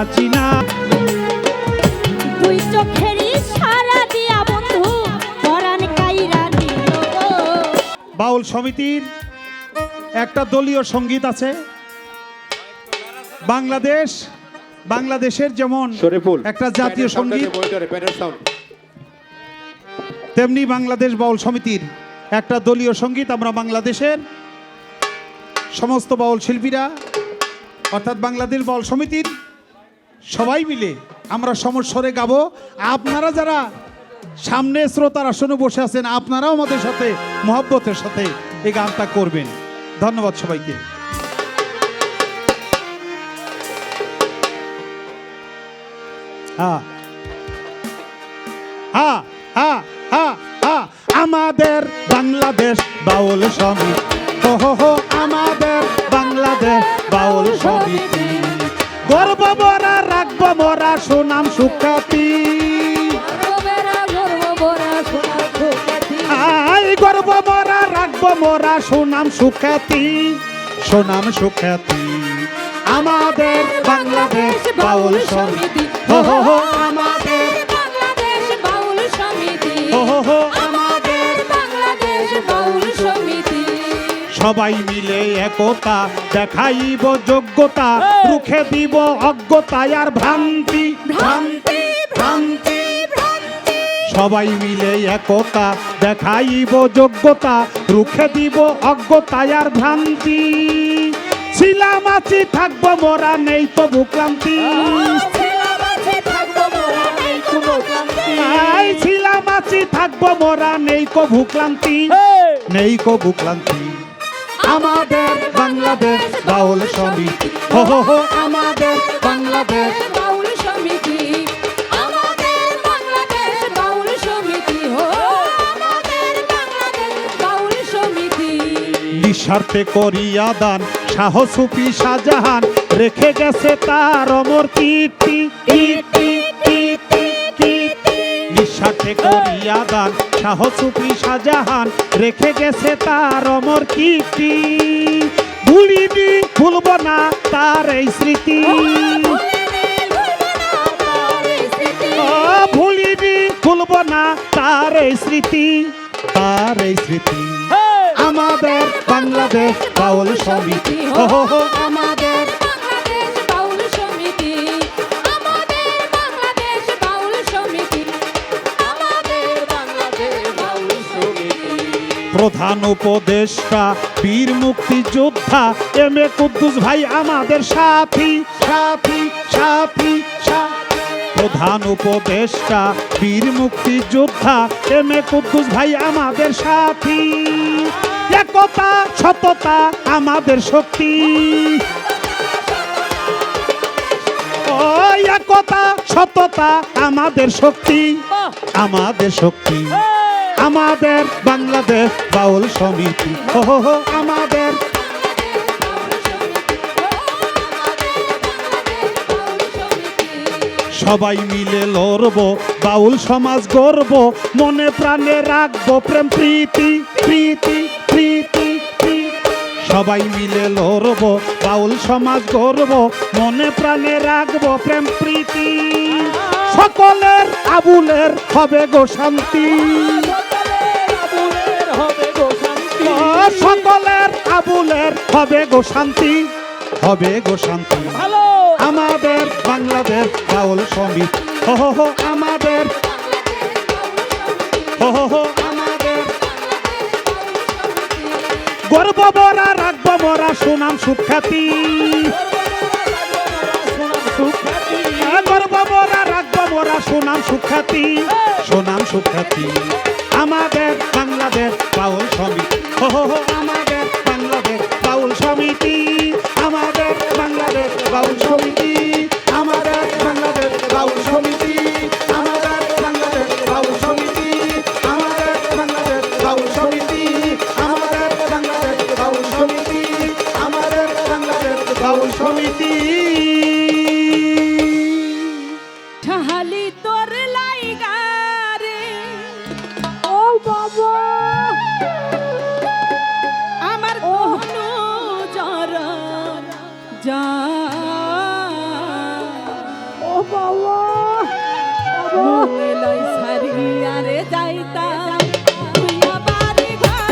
নাচি না। দুই চোখেরই সারা দিয়া বন্ধু পরাণ কাইরা নিল গো। বাউল সমিতির একটা দলীয় সঙ্গীত আছে। বাংলাদেশের যেমন একটা জাতীয় সঙ্গীত, তেমনি বাংলাদেশ বাউল সমিতির একটা দলীয় সঙ্গীত। আমরা বাংলাদেশের সমস্ত বাউল শিল্পীরা অর্থাৎ বাংলাদেশ বাউল সমিতির সবাই মিলে আমরা সমস্বরে গাবো। আপনারা যারা সামনে শ্রোতার আসনে বসে আছেন, আপনারাও আমাদের সাথে মহব্বতের সাথে এই গানটা করবেন। ধন্যবাদ সবাইকে। আমাদের বাংলাদেশ বাউল সমিতি, আমাদের বাংলাদেশ বাউল সমিতি, গর্ব মোরা রাখবো মোরা সুনাম সুখ্যাতি, গর্ব মোরা রাখবো মোরা সুনাম সুখ্যাতি, সুনাম সুখ্যাতি। আমাদের বাংলাদেশ বাউল সমিতি, আমাদের বাংলাদেশ বাউল সমিতি, আমাদের বাংলাদেশ বাউল সমিতি। সবাই মিলে একতা দেখাইব যোগ্যতা, রুখে দিব অজ্ঞতা আর ভ্রান্তি, ভ্রান্তি ভ্রান্তি। সবাই মিলে একতা দেখাইব যোগ্যতা, রুখে দিব অজ্ঞতা আর ভ্রান্তি। ছিলাম আছি থাকবো মোরা নেই তো ভুক্রান্তি, ছিলাম আছি থাকবো মোরা নেই কো ভুক্রান্তি, নেই কো ভুক্রান্তি। আমাদের বাংলাদেশ বাউল সমিতি, আমাদের বাংলাদেশ বাউল সমিতি, আমাদের বাংলাদেশ বাউল সমিতি, আমাদের বাংলাদেশ বাউল সমিতি। নিঃস্বার্থে করিয়া দান শাহ সুফি শাহজাহান, রেখে গেছে তার অমর কীর্তি, কীর্তি কীর্তি কীর্তি। নিঃস্বার্থে করিয়া দান শাহ সুফি শাহজাহান, রেখে গেছে তার অমর কীর্তি। ভুলিনি ভুলব না তার এই স্মৃতি, ভুলিনি ভুলব না তার এই স্মৃতি, তার এই স্মৃতি। আমাদের বাংলাদেশ বাউল সমিতি, আমাদের বাংলাদেশ বাউল সমিতি, আমাদের বাংলাদেশ বাউল সমিতি, আমাদের বাংলাদেশ বাউল সমিতি। প্রধান উপদেষ্টা বীর মুক্তিযোদ্ধা এম এ কুদ্দুস ভাই আমাদের সাথী, সাথী সাথী সাথী। প্রধান উপদেষ্টা বীর মুক্তিযোদ্ধা এম এ কুদ্দুস ভাই আমাদের সাথী। একতা সততা আমাদের শক্তি, ও একতা সততা আমাদের শক্তি, আমাদের শক্তি। আমাদের বাংলাদেশ বাউল সমিতি, আমাদের সবাই মিলে লড়ব বাউল সমাজ গর্ব, মনে প্রাণে রাখবো প্রেম প্রীতি, প্রীতি প্রীতি প্রীতি। সবাই মিলে লড়ব বাউল সমাজ গর্ব, মনে প্রাণে রাখবো প্রেম প্রীতি। সকলের আবুলের হবে গো শান্তি, সকলের আবুলের হবে গো শান্তি, হবে গো শান্তি। আমাদের বাংলাদেশ বাউল সমিতি, আমাদের আমাদের গর্ব মোরা রাখবো মোরা সুনাম সুখ্যাতি, গর্ব মোরা রাখবো মোরা সুনাম সুখ্যাতি, সুনাম সুখ্যাতি। আমাদের বাংলাদেশ বাউল সমিতি, আমাদের বাংলাদেশ বাউল সমিতি, আমাদের বাংলাদেশ বাউল সমিতি, আমাদের বাংলাদেশ বাউল সমিতি, আমাদের বাংলাদেশ বাউল সমিতি, আমাদের বাংলাদেশ বাউল সমিতি, আমাদের বাংলাদেশ বাউল সমিতি, আমাদের বাংলাদেশ বাউল সমিতি। ঠাহালি তোর লাইগা রে ও বাবা, আমার কোন জরা যা বাবা মনে লই সারিয়া রে যাইতাম তুইয়া বাড়ি ঘর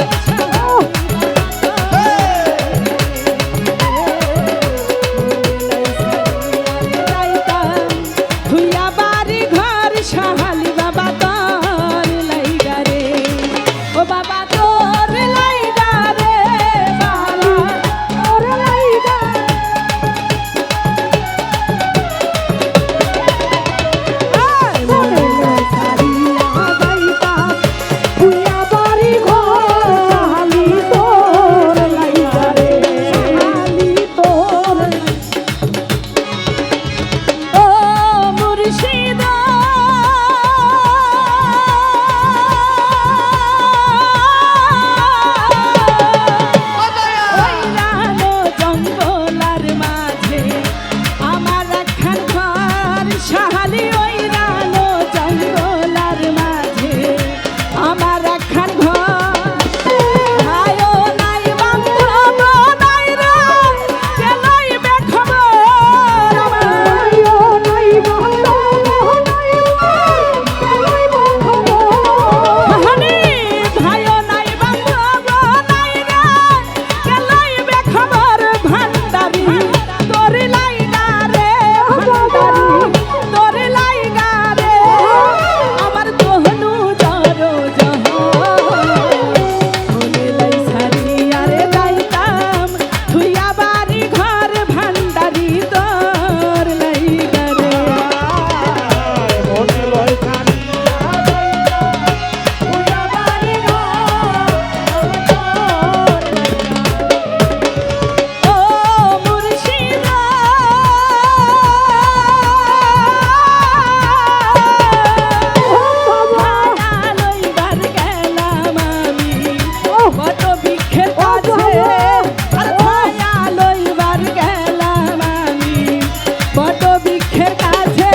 তুইয়া বাড়ি ঘর সাহালি বাবা তোর লাইগা রে ও বাবা তোর লাইগা রে বাবা তোর লাইগা মনে লই সারিয়া যাইতাম তুইয়া বাড়ি ঘর সাহালি তোর লাইগা রে সাহালি তোর ও মুর্শিদা ওই রানো জঙ্গলার মাঝে আমার রাখার ঘর সাহালি ওই রানো জঙ্গলার মাঝে আমার রাখার ঘর আয়ো নাই বান্ধব নাই রে কেলাই বেখবর আয়ো নাই বান্ধব নাই কেলাই বেখবর হানি ভাইও নাই বান্ধব নাই রে কেলাই বেখবর ভান্ডারি তোর লাইগা রে ভান্ডারি তোর লাইগা রে আমার তোহনু জরো জহ মনে লাই সারিয়া রে যাইতাম তুইয়া বাড়ি ঘর ভান্ডারি তোর লাইগা রে মনে লয় খানি তুইয়া বাড়ি ঘর ও মুর্শিদা ভাড়া লইবার গেলাম আমি কত ভিক্ষের কাছে আর ভাড়া লইবার গেলাম আমি কত ভিক্ষের কাছে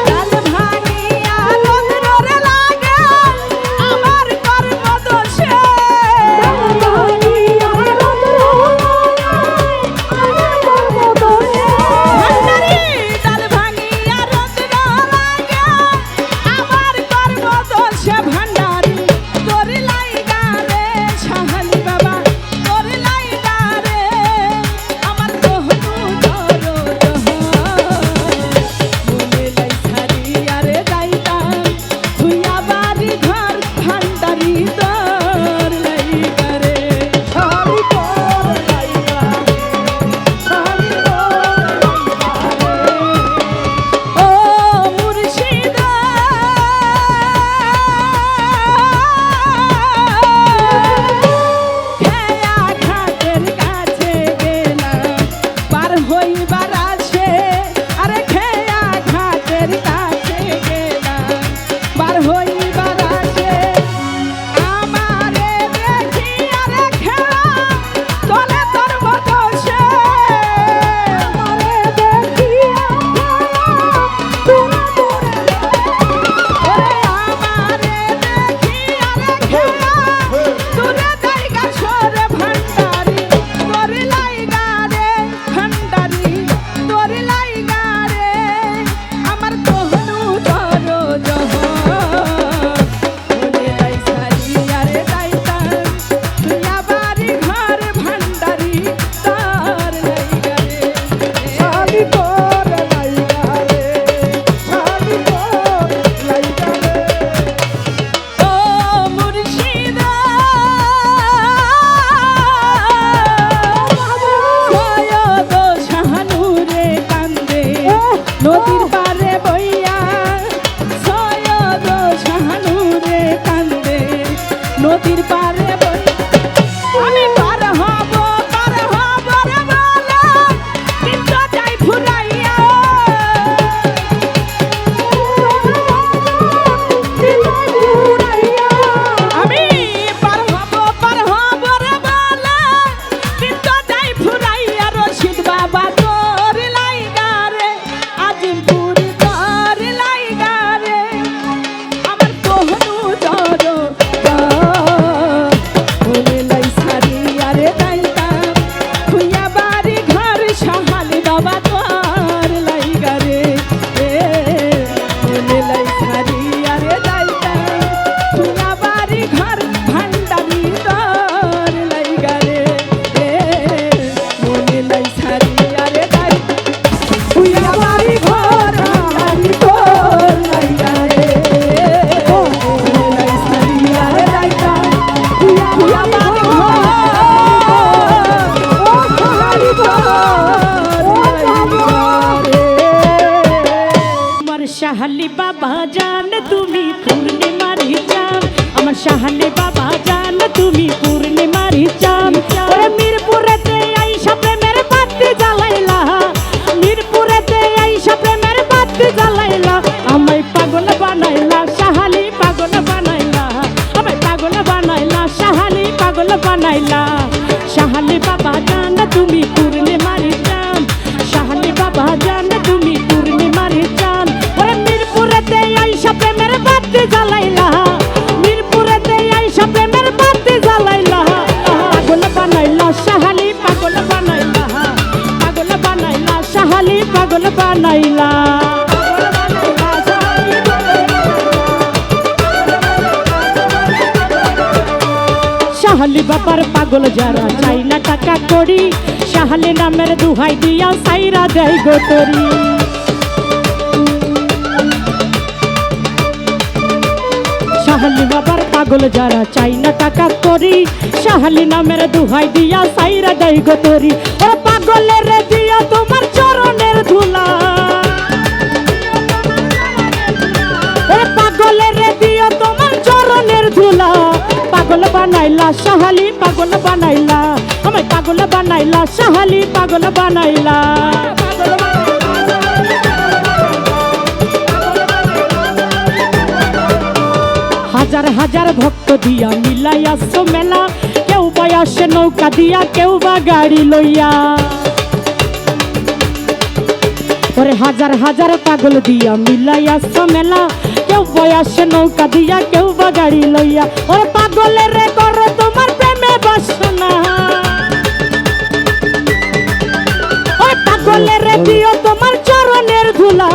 কাল ভাঙিয়া রোদরে লাগে আমার কর্ম দোষে ভাঙিয়া ভান্ডারি ডাল ভাঙিয়া রোদরে লাগে আমার কর্ম দোষে ভান্ডারি তোর লাইগা রে সাহালি বাবা তোর লাইগা রে আমার তোহনু জরো জহ মনে লাই সারিয়া রে যাইতাম তুইয়া বাড়ি ঘর ভান্ডারি তোর লাইগা রে সাহালি তোর লাইগা সাহালি তোর ও মুর্শিদা খেয়া ঘাটের কাছে গেলাম পার হইবার আসে আরে খেয়া ঘাটের কাছে গেলাম পার হইবার আসে আমারে দেখি আরে খেয়া চলে তোর মতো সে আমারে দেখি ওরে আমারে দেখি আরে খেয়া দূরে জায়গা সরে ভান্ডারি তোর লাইগা রে ভান্ডারি তোর লাইগা রে আমার তোহনু জরো জহ মনে লাই সারিয়া রে যাইতাম তুইয়া বাড়ি ঘর ভান্ডারি তোর লাইগা রে সাহালি তোর লাইগা রে সাহালি তোর লাইগা রে ও মুর্শিদা সৈয়দ শাহানুরে কান্দে নদীর পারে বইয়া সৈয়দ শাহানুরে কান্দে নদীর পারে বইয়া আমি পার হব রে বলে কিন্তু যাই ফুরাইয়া আমি পার হব রে বলে কিন্তু যাই ফুরাইয়া রশিদ বাবা তোর লাইগা রে আজিমপুর শাহালি বাবা জান তুমি পূর্ণিমার চাঁদ, আমার শাহালি বাবা জান তুমি পূর্ণিমার চাঁদ। ওরে মিরপুরেতে আইসা প্রেমের বাতি জ্বালাইলা, মিরপুরেতে আইসা প্রেমের বাতি জ্বালাইলা, আমায় পাগল বানাইলা শাহালি পাগল বানাইলা, আমায় পাগল বানাইলা শাহালি পাগল বানাইলা। শাহালি বাবা জান তুমি পূর্ণিমার চাঁদ, শাহালি বাবা জান তুমি পূর্ণিমার চাঁদ। ওরে মিরপুরেতে আইসা প্রেমের বাতি জ্বালাইলা, মিরপুরেতে আইসা প্রেমের বাতি জ্বালাইলা, পাগল বানাইলা শাহালি পাগল বানাইলা, পাগল বানাইলা শাহালি পাগল বানাইলা। শাহালি বাবার পাগল যারা চাই না টাকা করি, শাহালি নামের দুহাই দিয়া সাইরা দেয় গোতরি। শাহালি বাবার পাগল যারা চাই না টাকা করি, শাহালি নামের দুহাই দিয়া সাইরা দেয় গোতরি। ও পাগলের দিয়া তোমার চরণের ধুলা, ও পাগলের দিয়া তোমার চরণের ধুলা, পাগল বানাইলা শাহালি পাগল বানাইলা, আমায় পাগল বানাইলা শাহালি পাগল বানাইলা। হাজার হাজার ভক্ত দিয়া মিলাইয়াছো মেলা, কেউ বা আসে নৌকা দিয়া কেউ বা গাড়ি লইয়া। ওরে হাজার হাজার পাগল দিয়া মিলাইয়াছো মেলা, কেউ বা আসে নৌকা দিয়া কেউ বা গাড়ি লইয়া। ওরে পাগলের রে করে তোমার প্রেমে বাসনা, ওরে পাগলের রে দিও তোমার চরণের ধুলা,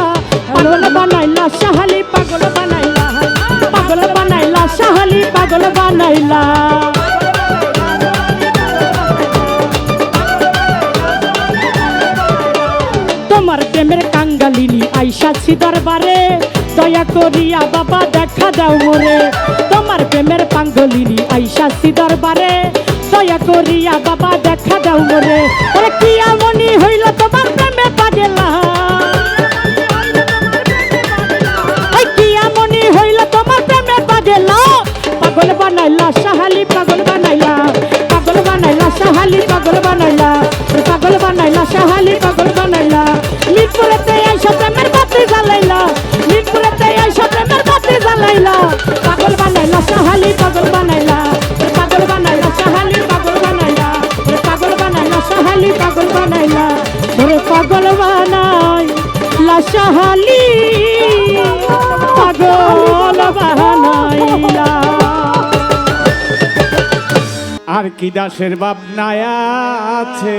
পাগল বানাইলা শাহালি পাগল বানাইলা, পাগল বানাইলা শাহালি পাগল বানাইলা। তোমার প্রেমের কাঙ্গালিনী আইসাছি দরবারে, দয়া করিয়া বাবা দেখা দাও মোরে। তোমার প্রেমের পাঙ্গলিনী আইসাছি দরবারে, দয়া করিয়া বাবা দেখা দাও মোরে। ওরে কি আমনি হইল তোমার প্রেমে পাগলা, কি আমনি হইল তোমার প্রেমে পাগলা, পাগল বানাইলা শাহালি পাগল বানাইলা, পাগল বানাইলা শাহালি পাগল বানাইলা, পাগল বানাইলা শাহালি পাগল বানাইলা। মিরপুরেতে আইসা প্রেমের বাতি জ্বালাইলা, মিরপুরেতে আইসা প্রেমের বাতি জ্বালাইলা, পাগল বানাইলা শাহালি পাগল বানাইলা, পাগল বানাইলা শাহালি পাগল বানাইলা, পাগল বানাইলা শাহালি পাগল বানাইলা। ওরে পাগল বানাইলা শাহালি পাগল বানাইলা। আর কি দাসের ভাবনায় আছে,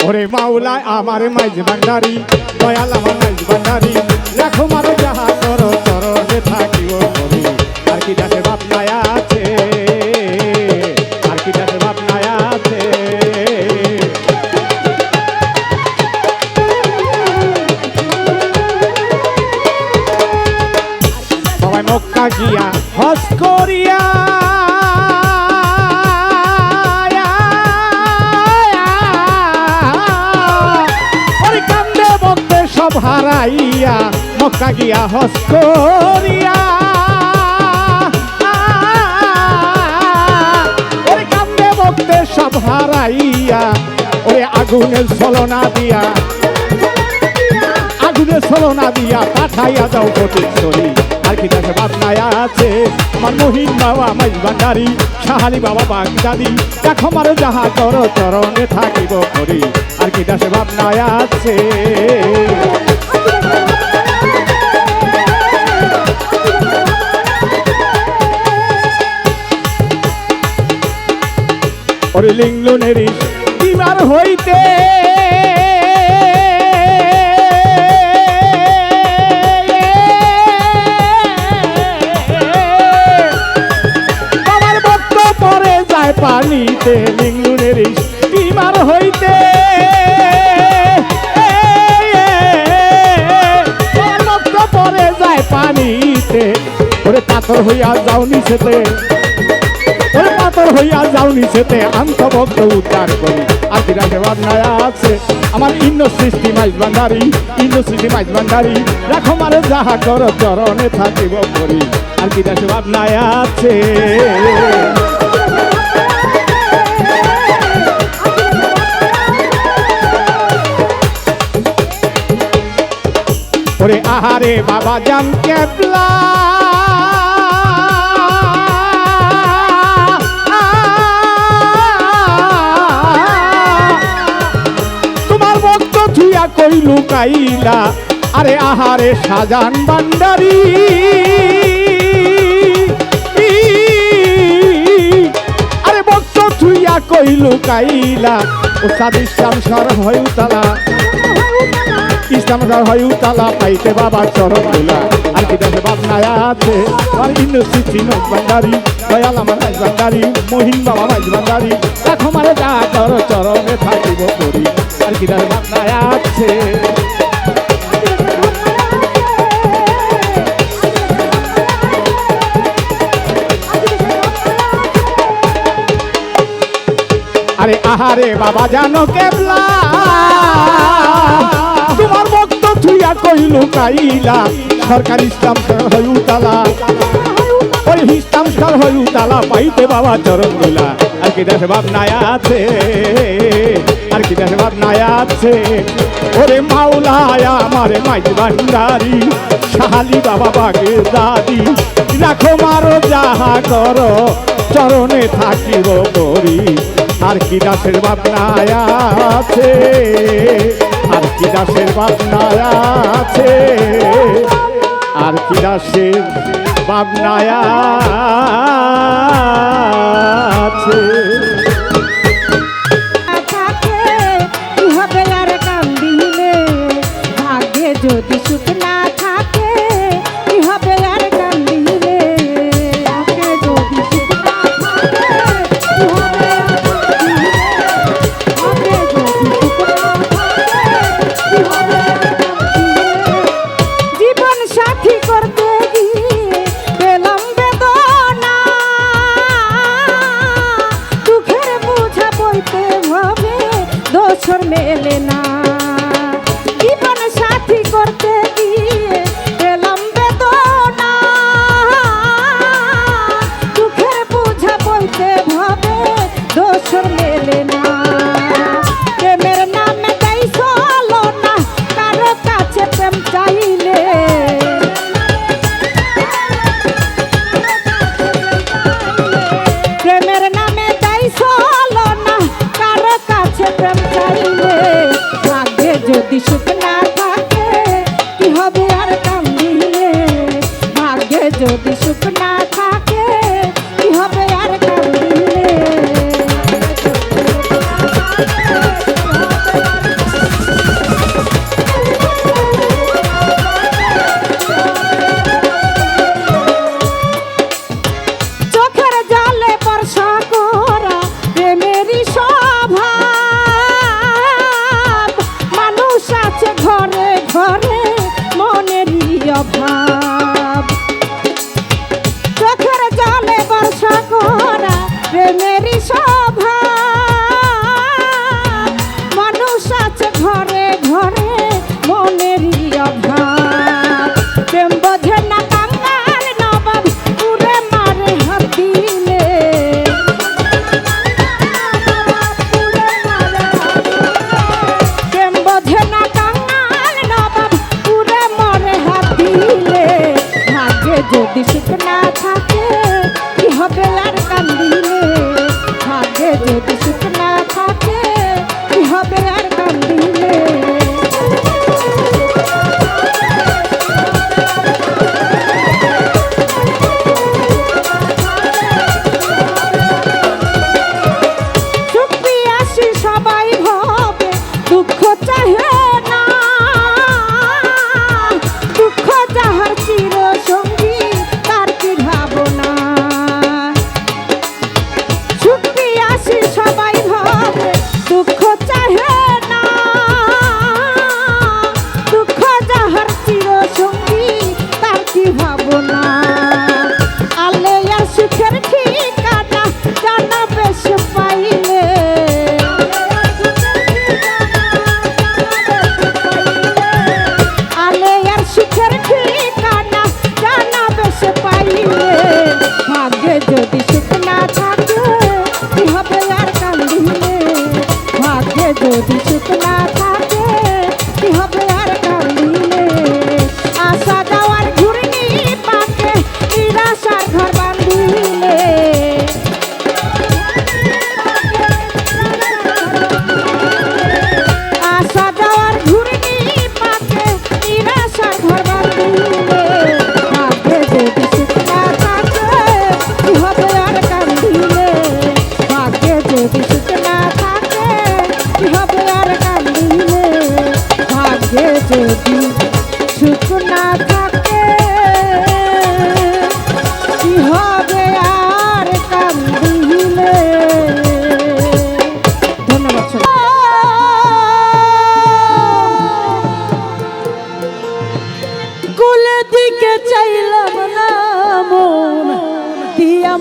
ওরে মাওলা আমার মাইজ ভান্ডারি, দয়াল আমার মাইজ ভান্ডারি, রাখো মারো যাহা করো চরণে থাকিব করি। আর কি দাসের ভাবনায় আছে, আর কি দাসের ভাবনায় আছে। সবাই মক্কা গিয়া হজ করিয়া, সব হারাইয়া মক্কা গিয়া হজ করিয়া, ওরে কান্দে ভক্তে সব হারাইয়া, ওরে আগুনের ছলনা দিয়া, আগুনের ছলনা দিয়া পাঠাইয়া যাও কোটেশ্বরী। আর কি দাসের ভাবনায় আছে, আমার মহিন বাবা মাইজ ভান্ডারি, শাহালি বাবা বাগদাদি, দেখো মারো যাহা করো চরণে থাকিব করি। আর কি দাসের ভাবনায় আছে। ওরে লিঙ্গনের বিমার হইতে, বাবার ভক্ত পরে যায় পানিতে, লিঙ্গনের বিমার হইতে, বাবার ভক্ত পরে যায় পানিতে, ওরে পাথর হইয়া যাও নিচেতে, ওরে পাথর হইয়া যাও নিচেতে আন্তভক্ত উদ্ধার করি আর কি রাখে ভাবনায় আছে আমার ইন্দ্র সৃষ্টি মাইজ ভান্ডারি ইন্দ্র সৃষ্টি মাইজ ভান্ডারি রাখো মারে যাহা কর চরণে থাকিব করি আর কি রাখে ভাবনায় আছে ওরে আহারে বাবা জান কেবলা তোমার ভক্ত থুইয়া কইলু কাইলা আরে আহারে সাজান ভান্ডারি আরে ভক্ত থুইয়া কইলু কাইলা ও সাদিশ্যাম সর হয় উতালা ইসলাম হয় উতালা পাইতে বাবা চরণ দিলা আর কি দেখে ভাবনায় আছে আর ইন্দ্রসৃষ্টি মাইজ ভান্ডারি দয়াল আমার মাইজ ভান্ডারি মহিন বাবা মাইজ ভান্ডারি দেখো মারে যা কর চরণে থাকিব করি আর কি দেখে ভাবনায় আছে আরে আহারে বাবা জানো কেবলা তোমার ভক্ত থুইয়া কইলু কাইলা সরকার ইসলাম হয় উতালা ওই ইসলাম সর হয় উতালা পাইতে বাবা চরণ দিলা আর কি দেখে ভাবনায় আছে আর কি দেখে ভাবনায় আছে ওরে মাওলায়া আমারে মাইজ ভান্ডারি শাহালি বাবা বাগে দাদি রাখো মারো যাহা করো চরণে থাকিব করি আর কি দাসের ভাবনায় আছে আর কি দাসের ভাবনায় আছে আর কি দাসের ভাবনায় আছে থাকে কি হবে আর কান্দিলে ভাগ্যে যদি সুখ না থাকে কি হবে আর কান্দিলে ভাগ্যে যদি সুখ না থাকে কি হবে আর কান্দিলে ভাগ্যে যদি সুখ না থাকে কি হবে আর কান্দিলে জীবন সাথী করতে গিয়ে পেলাম বেদনা দুঃখের বোঝা বইতে ভাবে দোসর মেলে না জীবন সাথী করতে গিয়ে পেলাম বেদনা দুঃখের বোঝা বইতে ভাবে দোসর মেলে না প্রেমের নামে তাই চলো না কারো কাছে প্রেম চাইলে প্রেমের নামে তাই চলো না কারো কাছে প্রেম চাইলে ভাগ্যে যদি সুখ না থাকে কি হবে আর কান্দিলে ভাগ্যে যদি সুখ না থাকে কি হবে আর কান্দিলে চোখের জলে বর্ষা করা প্রেমেরই স্বভাব মানুষ আছে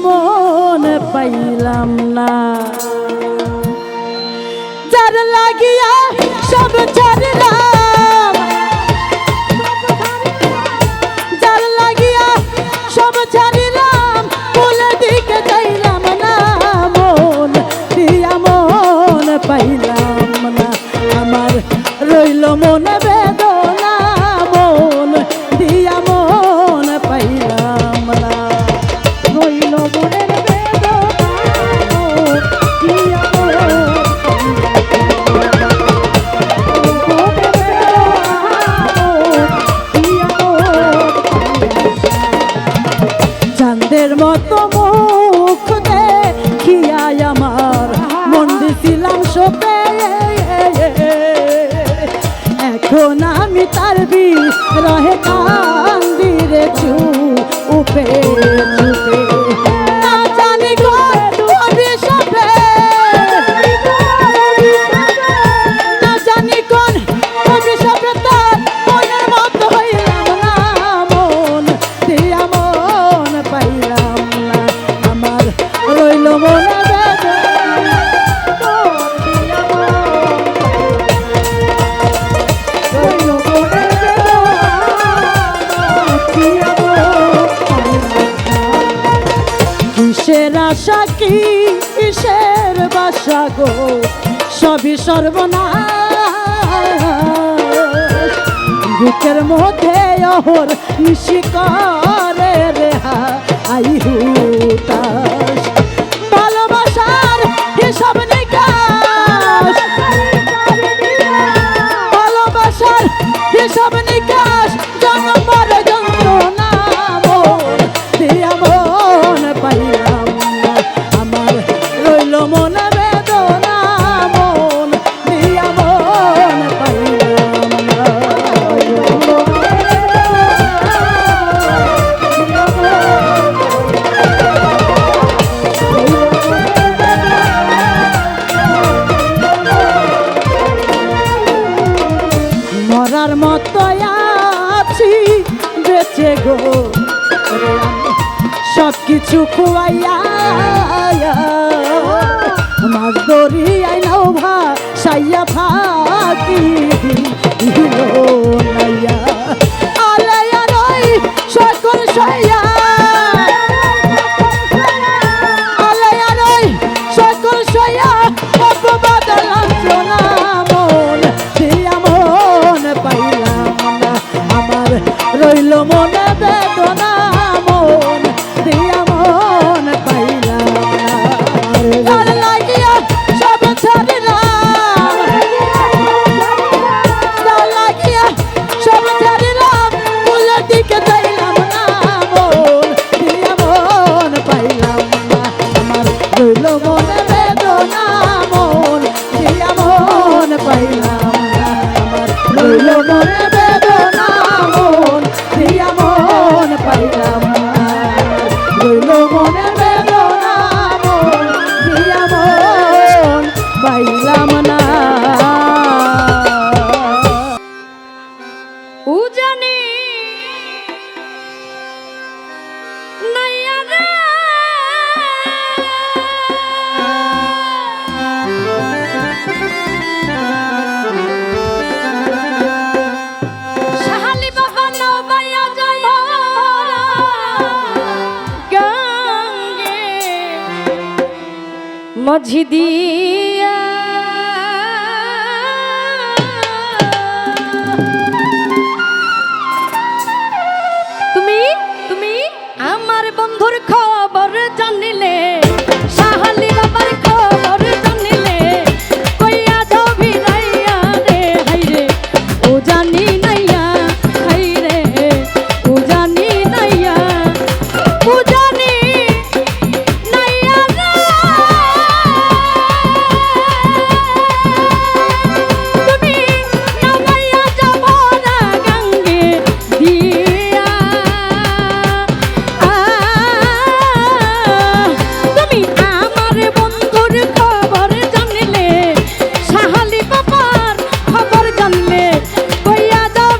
মন পাইলাম না যার লাগিয়া সব ছাড়লাম যার লাগিয়া সব ছাড়লাম বলে দিকে যাইলাম না মন দিয়া মন পাইলাম না আমার রইল মনে বেদনা মন দিয়া মন পাইলাম না রইল মনের বেদনা মন দিয়া চাঁদের মতো মুখ দেখিয়াই আমার মন দিছিলাম শোকে এখন আমি তার রহে কান্দি রে চুপে চুপে না জানি কোন অভিশাপে না জানি কোন অভিশাপে তার মনের মতো হইলাম না মন দিয়া মন পাইলাম না আমার রইল মনে কিসের আশা কিসের বাসা গো সবই সর্বনাশ বুকের মধ্যে অহর নিশি করে রেহা আই হুতাশ ভালোবাসার হিসাব নিকাশ ভালোবাসার হিসাব নিকাশ জন্মর যন্ত্রণা মন দিয়া মন পাইলাম না আমার রইল মনে বেদনা মন দিয়া মন পাইলাম না মরার মতো আছি বেঁচে গো সব কিছু খুয়াইয়া মাছ দরিয়াই নাও ভাসাইয়া ফাঁকি নাইয়া আলাইয়া নই সকল সাইয়া আলাইয়া নই সকল সাইয়া অপবাদ লাঞ্ছনা মন দিয়া মন পাইলাম না আমার রইল মনে বেদনা মন দিয়া মন পাইলাম না তার লাগিয়া সব ছাড়িলাম তার লাগিয়া সব ছাড়িলাম ফুলের দিকে যাইলাম না মন দিয়া মন পাইলাম না আমার রইল মনে বেদনা মন দিয়া মন পাইলাম না আমার রইল মনে বেদনা মন দিয়া মন পাইলাম না রইল মনে বেদনা মন দিয়া মন পাইলাম না উজানি নাইয়া রে শাহালি বাবা নাও বাইয়া যায় গঙ্গে মাঝি দিয়া তুমি তুমি আমার বন্ধুর খবর জানিলে শাহালি বাবার খবর জানিলে কইয়া যাও ভিড়াইয়া রে হাইরে ও জানি নাইয়া হাইরে ও জানি নাইয়া ও জানি নাইয়া রে তুমি নামাইয়া যাব না গঙ্গে দিয়া তুমি আমার বন্ধুর খবর জানলে শাহালি বাবার খবর জানলে কইয়া যাও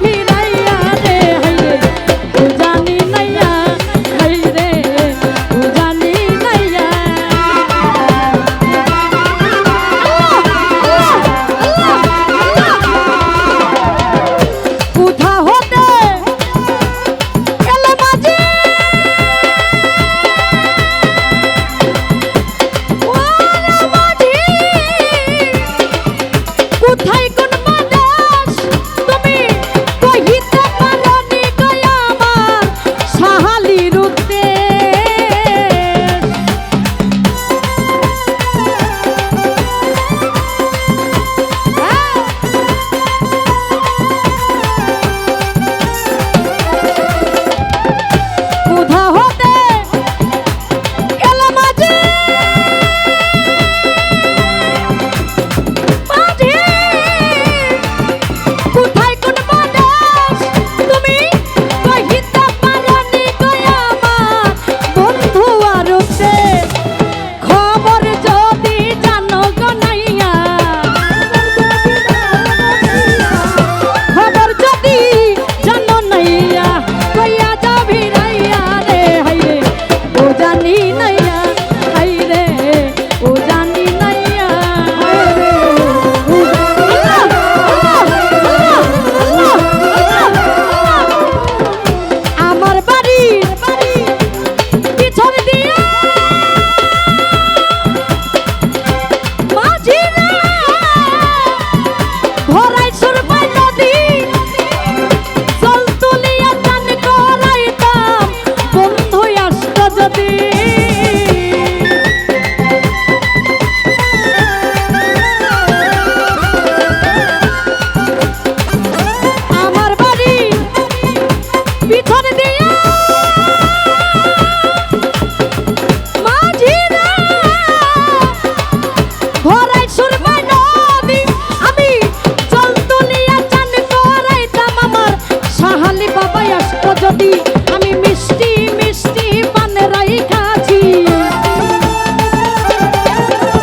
কষ্ট যদি আমি মিষ্টি মিষ্টি পানেরাই খাচ্ছি,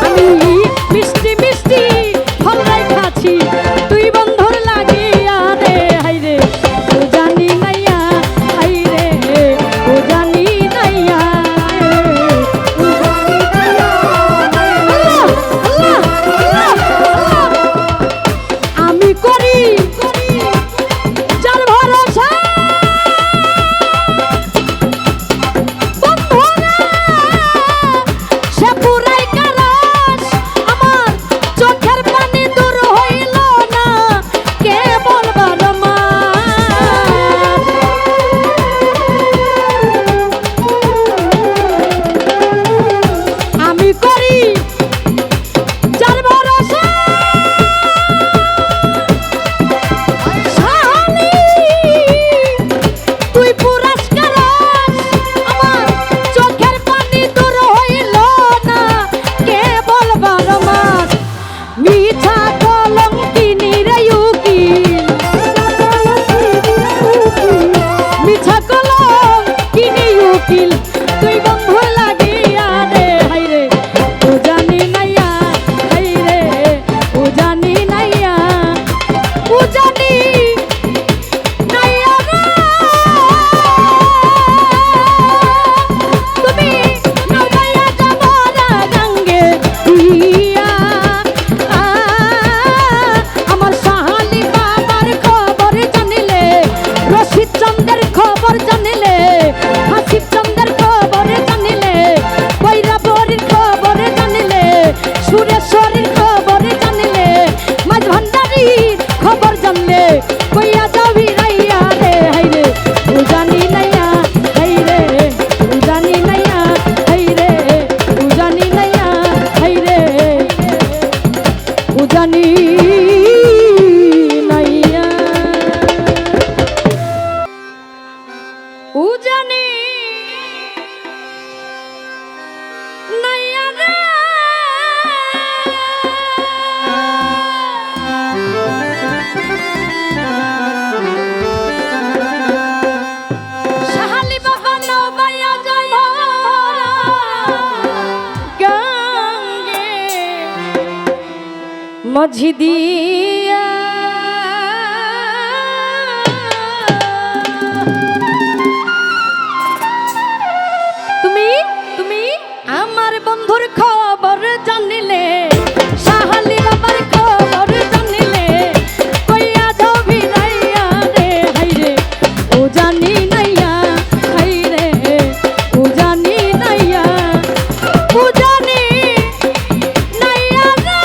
আমি মিষ্টি মিষ্টি ফলরাই খাচ্ছি, তুই বন্ধুর লাগিয়া রে হাইরে ও জানি নাইয়া, হাইরে ও জানি নাইয়া, ও জানি নাইয়া। আল্লাহ, আল্লাহ, আল্লাহ, আল্লাহ। আমি করি যার ভরসা বন্ধুরা সে পুরাই কারাস, আমার চোখের পানি দূর হইল না কে বলবার আমি করি যার ভরসা শালি, তুই পুরস্কার আমার চোখের পানি দূর হইল না কে বলবার মাস, মিঠা কলঙ্কিনী রে উকিল, মিঠা কলঙ্কিনী উকিল, তুই বন্ধু লাগিয়া রে হাইরে ও জানি নাইয়া, হাইরে ও জানি নাইয়া, ও জানি নাইয়া রে। তুমি নৌকাইয়া যাবরা গঙ্গে দিয়া, আমার শাহালি বাবার খবর জানিলে, রশিদ চন্দ্রের খবর জানিলে, হাসিব চন্দ্রের খবর জানিলে, বৈরাবরীর খবর জানিলে, সুরেশ্বরীর খবর জানিলে, মাঝ ভান্ডারীর খবর জানলে, কইয়া যাবি রাইয়া রে হাইরে ও জানি নাইয়া, হাইরে ও জানি নাইয়া, হাইরে ও জানি নাইয়া, হাইরে ও জানি নাইয়া, ও জানি নাইয়া রে। শাহালি বাবা নৌকাইয়া যাইয়া গঙ্গে মাঝি দিয়া, তুমি তুমি আমার বন্ধুর খবর জানিলে, শাহালি বাবার খবর জানিলে, কইয়া যাবি রাইয়া রে হাইরে ও জানি নাইয়া, হাইরে ও জানি নাইয়া, ও জানি নাইয়া রে।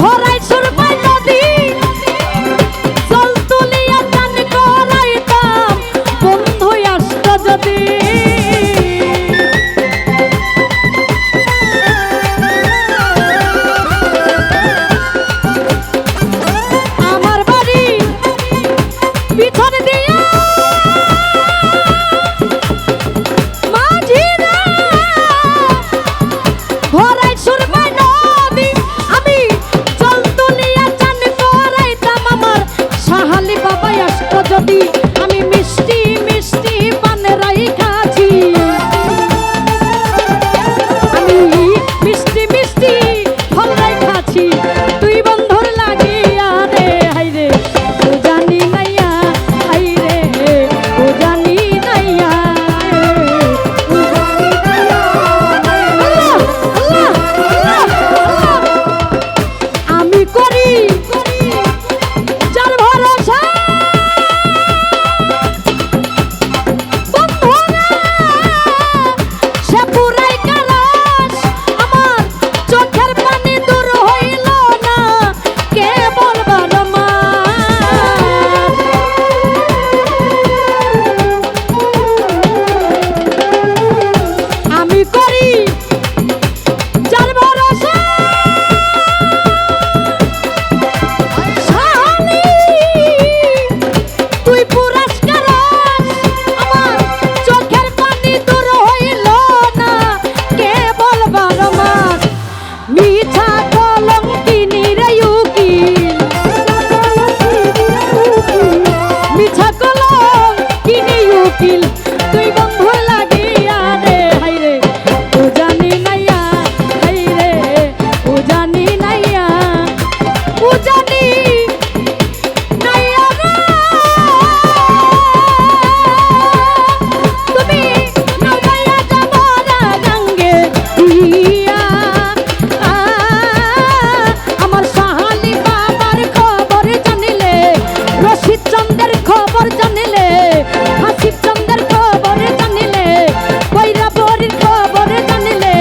ভরাই সুরমাই নদী জল তুলিয়া চান করাইতাম বন্ধু আসত যদি আমার বাড়ি পিছনে দিয়া মাঝিরা ভরাই সুরমাই নদী আমি জল তুলিয়া চান করাইতাম আমার সাহালি বাবাই আসত যদি আমি মিষ্টি মিষ্টি পানেরাই খাচ্ছি আমি মিষ্টি মিষ্টি ফলরাই খাচ্ছি তুই বন্ধুর লাগিয়া রে হাইরে ও জানি নাইয়া হাইরে ও জানি নাইয়া ও জানি নাইয়া আল্লাহ আল্লাহ আল্লাহ আমি করি যার ভরসা বন্ধুরা সে পুরাই কালাস আমার চোখের পানি দূর হইল না কে বলবার আমি করি যার ভরসা শালি তুই পুরস্কার আমার চোখের পানি দূর হইল না কে বলবার মাস মিঠা কলঙ্কিনী রে উকিল মিঠা কলঙ্কিনী উকিল তুই বন্ধু লাগিয়া রে হাইরে ও জানি নাইয়া হাইরে ও জানি নাইয়া ও জানি নাইয়া রে তুমি নগাইয়া যাবরা গঙ্গে দিয়া আমার সাহালি বাবার খবর জানিলে রশিদ চন্দ্রের খবর জানিলে হাসিব চন্দ্রের খবর জানিলে বৈরাবরীর খবর জানিলে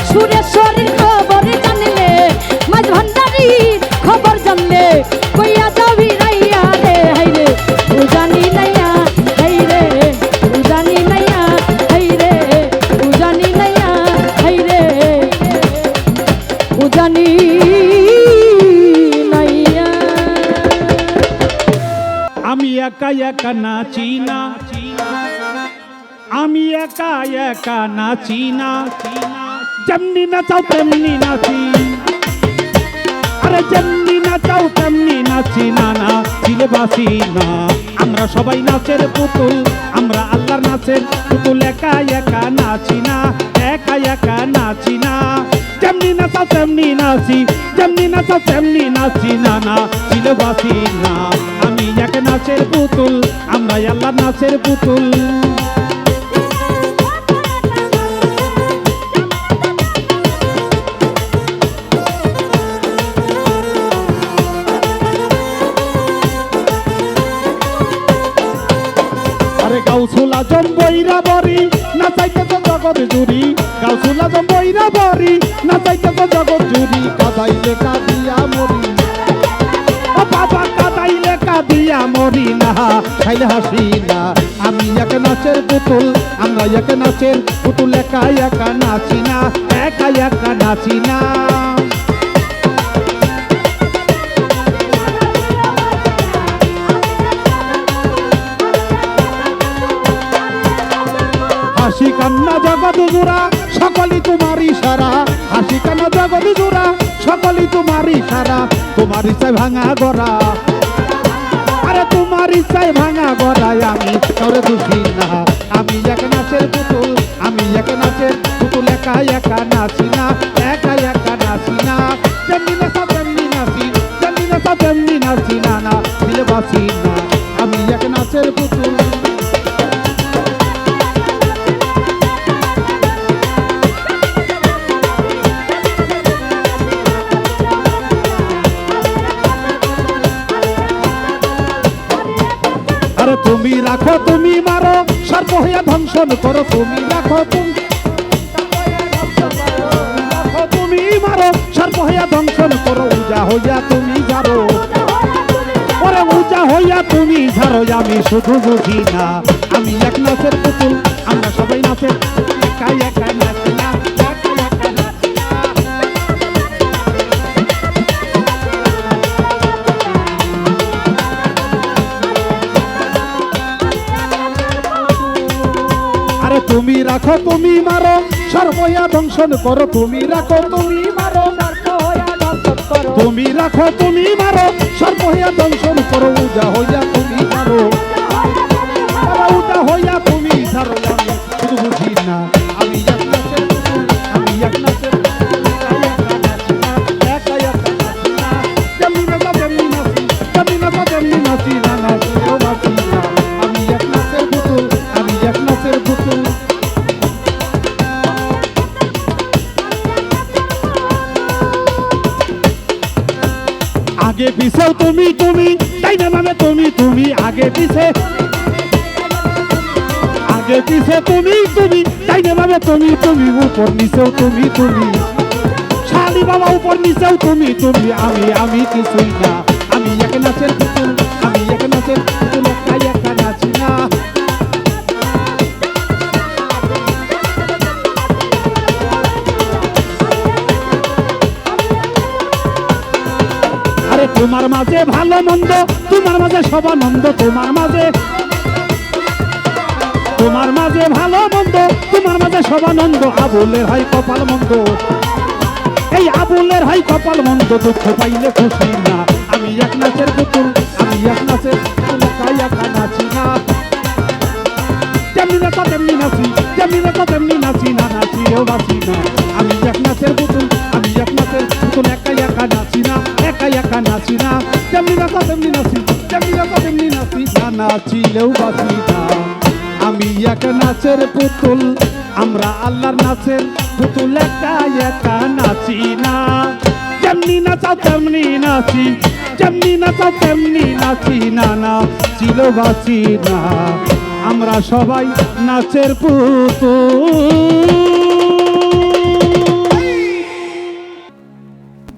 সুরেশ্বরীর খবর জানিলে মাঝ ভান্ডারীর খবর জানলে কইয়া যাবি রাইয়া রে হাইরে ও জানি নাইয়া হাইরে ও জানি নাইয়া হাইরে ও জানি নাইয়া হাইরে ও জানি নাইয়া আমি একা একা নাচি না আমি একা একা নাচি না যেমনি নাচাও তেমনি নাচি আরে যেমনি নাচাও তেমনি নাচি না না চিলে বাসি না আমরা সবাই নাচের পুতুল আমরা আল্লাহর নাচের পুতুল একা একা নাচি না একা একা নাচি না যেমনি নাচাও তেমনি নাচি যেমনি নাচাও তেমনি নাচি না না চিলে বাসি না আমি এক নাচের পুতুল আমরা আল্লাহর নাচের পুতুল আরে গাউসুলা জম্বইরা বরি নাচাইতে তো জগৎ জুড়ি গাউসুলা জম্বইরা বরি নাচাইতে তো জগৎ জুড়ি কাদাইলে কাদিয়া মরি ও বাবা কাদাইলে কাদিয়া মরি না খাইলে হাসি না আমি এক নাচের পুতুল আমরা এক নাচের পুতুল একা একা নাচি না একা একা নাচি না হাসি কান্না জগৎ জোড়া সকলই তোমার ইশারা হাসি কান্না জগৎ জোড়া সকলই তোমার ইশারা তোমার ইচ্ছায় ভাঙা গড়া আরে তোমার ইচ্ছায় ভাঙা গড়ায় আমি তোরে খুশি না আমি এক নাচের পুতুল আমি এক নাচের পুতুল একা একা নাচি না একা একা নাচি না যেমনি নাচা তেমনি নাচি যেমনি নাচা তেমনি নাচি না না দিলে বাসি না আমি এক নাচের পুতুল তুমি রাখো তুমি মারো সর্ব হইয়া ধ্বংসন করো তুমি রাখো তুমি মারো সর্ব হইয়া ধ্বংস দংশন করো উজা হইয়া তুমি যারো ওরে উজা হইয়া তুমি ঝাড়ো আমি শুধু বুঝি না আমি এক নাচের পুতুল আমরা সবাই নাচে একা একা নাচি না একা একা নাচি না আরে তুমি রাখো তুমি মারো সর্বয়া দংশন করো তুমি রাখো তুমি মারো তুমি রাখো তুমি মারো সর্বয়া দংশন করো উজা হইয়া তুমি মারো উজা হইয়া তুমি ঝাড়ো আমি শুধু বুঝি না আমি এক নাচের পুতুল আমি এক নাচের পুতুল একা একা নাচি না যেমনি নাচা তেমনি নাচি তেমনি নাচা তেমনি নাচি না নাচিও নাচি না আমি এক নাচের পুতুল আমি এক নাচের পুতুল আগে পিছেও তুমি তুমি তাই না মানে তুমি তুমি আগে পিছে তুমি তুমি তাই না মানে তুমি তুমি উপর নিচেও তুমি তুমি শালি বাবা উপর নিচেও তুমি তুমি আমি কিছুই না আমি এক নাচের পুতুল আমি এক নাচের পুতুল একা একা নাচি না আরে তোমার মাঝে ভালো মন্দ তোমার মাঝে সবানন্দ তোমার মাঝে ভালো মন্দ তোমার মাঝে সবানন্দ আবুলের হয় কপাল মন্দ এই আবুলের হয় কপাল মন্দ দুঃখ পাইলে খুশি না আমি এক নাচের পুতুল আমি এক নাচের পুতুল একা একা নাচি না যেমনি নাচা তেমনি নাচি যেমনি নাচা তেমনি নাচি না নাচিও বাঁচি না আমি এক নাচের পুতুল আমি এক নাচের পুতুল একা একা নাচি না একা একা নাচি না যেমনি নাচা তেমনি নাচি যেমনি নাচা তেমনি নাচি না নাচিলেও বাঁচি না আমি এক নাচের পুতুল আমরা আল্লাহর নাচের পুতুল একা একা নাচি না যেমনি নাচাও তেমনি নাচি যেমনি নাচাও তেমনি নাচি না নাচিলেও বাঁচি না আমরা সবাই নাচের পুতুল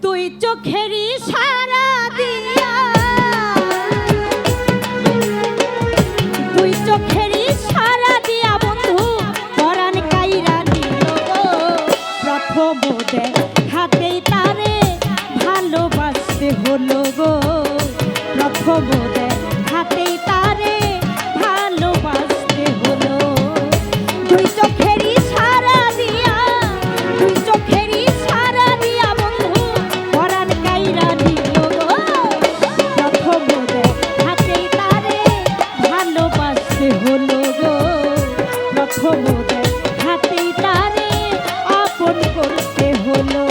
তুই চোখেরই সারা দিয়া তুই চোখেরই সারা দিয়া বন্ধু পরাণ কাইরা দিল গো প্রথম হাতেই তারে ভালোবাসতে হলো গো প্রথম হাতেই তারে ভালোবাসতে হলো তুই চোখেরই সারা দিয়া তুই চোখেরই সারা দিয়া বন্ধু পরাণ কাইরা দিল গো প্রথম হাতেই তারে ভালোবাসতে হলো গো প্রথম হাতেই তারে আপন করতে হলো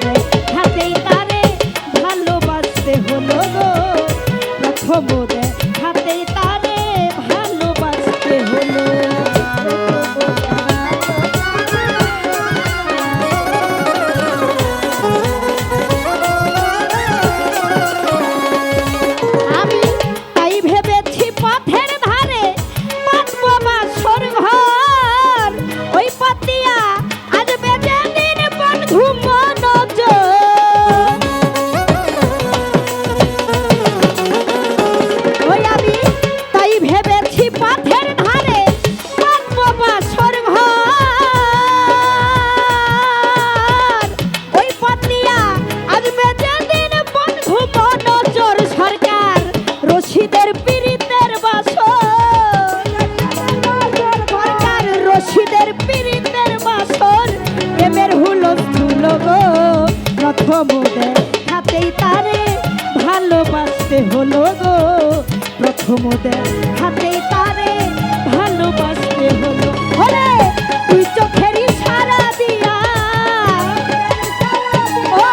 দেয় হাতেই তারে ভালোবাসতে হলো গো প্রথম দেয় হাতেই তারে ভালোবাসতে হলো আমি তাই ভেবেছি পথের ধারে পাতবো বাসর ঘর ওই পাতিয়া আজ বেজে দিন বন্ধু মনোযোগ ওই আমি তাই ভেবেছি পথের ধারে পাতবো বাসর ঘর ওই পাতিয়া আজ বেজে দিন বন্ধু মনোজোর সরকার রশিদের পীড়িতের বাসর সরকার রশিদের পীড়িতের বাসর প্রেমের হুলস্থুল গো প্রথম হাতেই তারে ভালোবাসতে হলো গো প্রথম হাতেই তারে ভালোবাসতে হলো ওরে তুই চোখের ইশারা দিয়া ও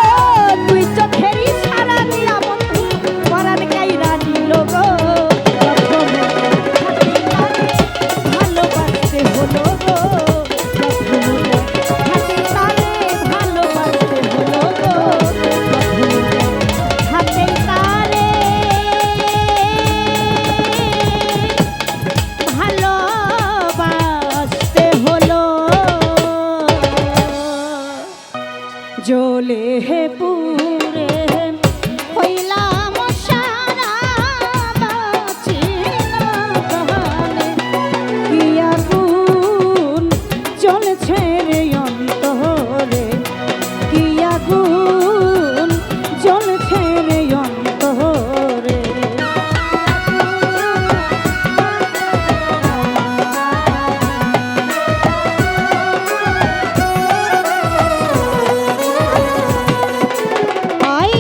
তুই চোখের ইশারা দিয়া বন্ধু পরাণ কাইরা নিল গো প্রথম হাতেই তারে ভালোবাসতে হলো গো প্রথম হাতেই তারে ভালোবাসতে হলো গো প্রথম হাতেই তারে ভালোবাসতে হলো জ্বলে হে পুরে হইলাম সারা বাঁচি না প্রাণে। কি আগুন জ্বলছে রে অন্তরে কি আগুন জ্বলছে রে অন্তরে আই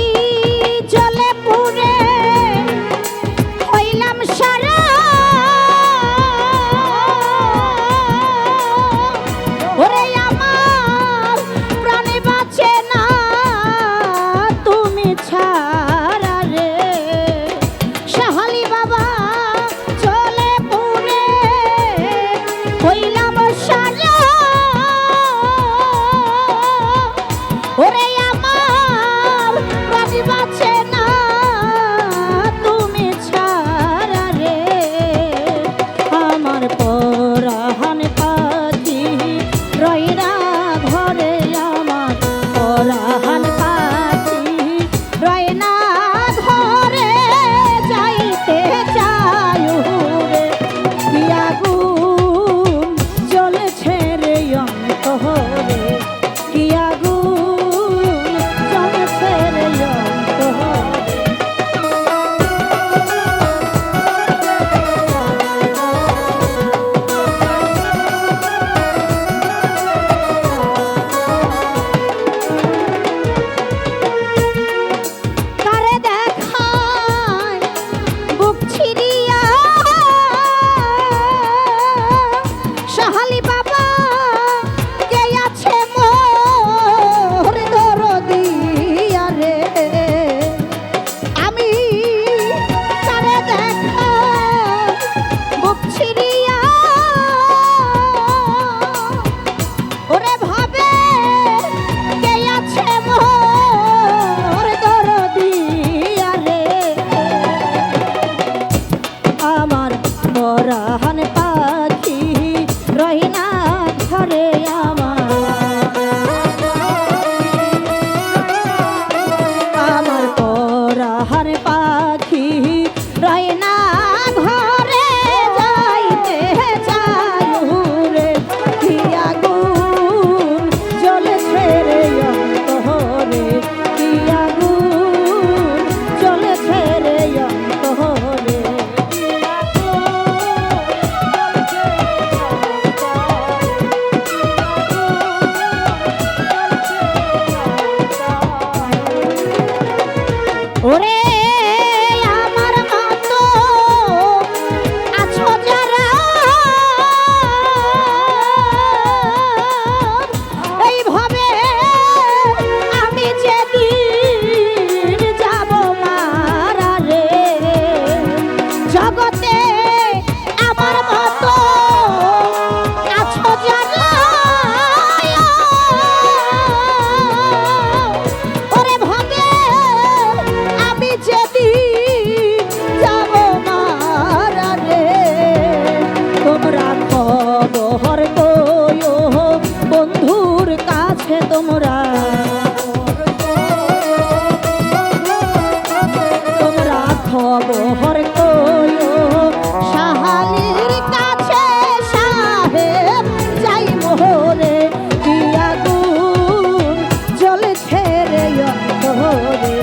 রে অন্তরে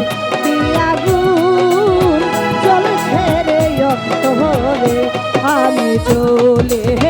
আগুন জ্বলছে রে অন্তরে আমি চলে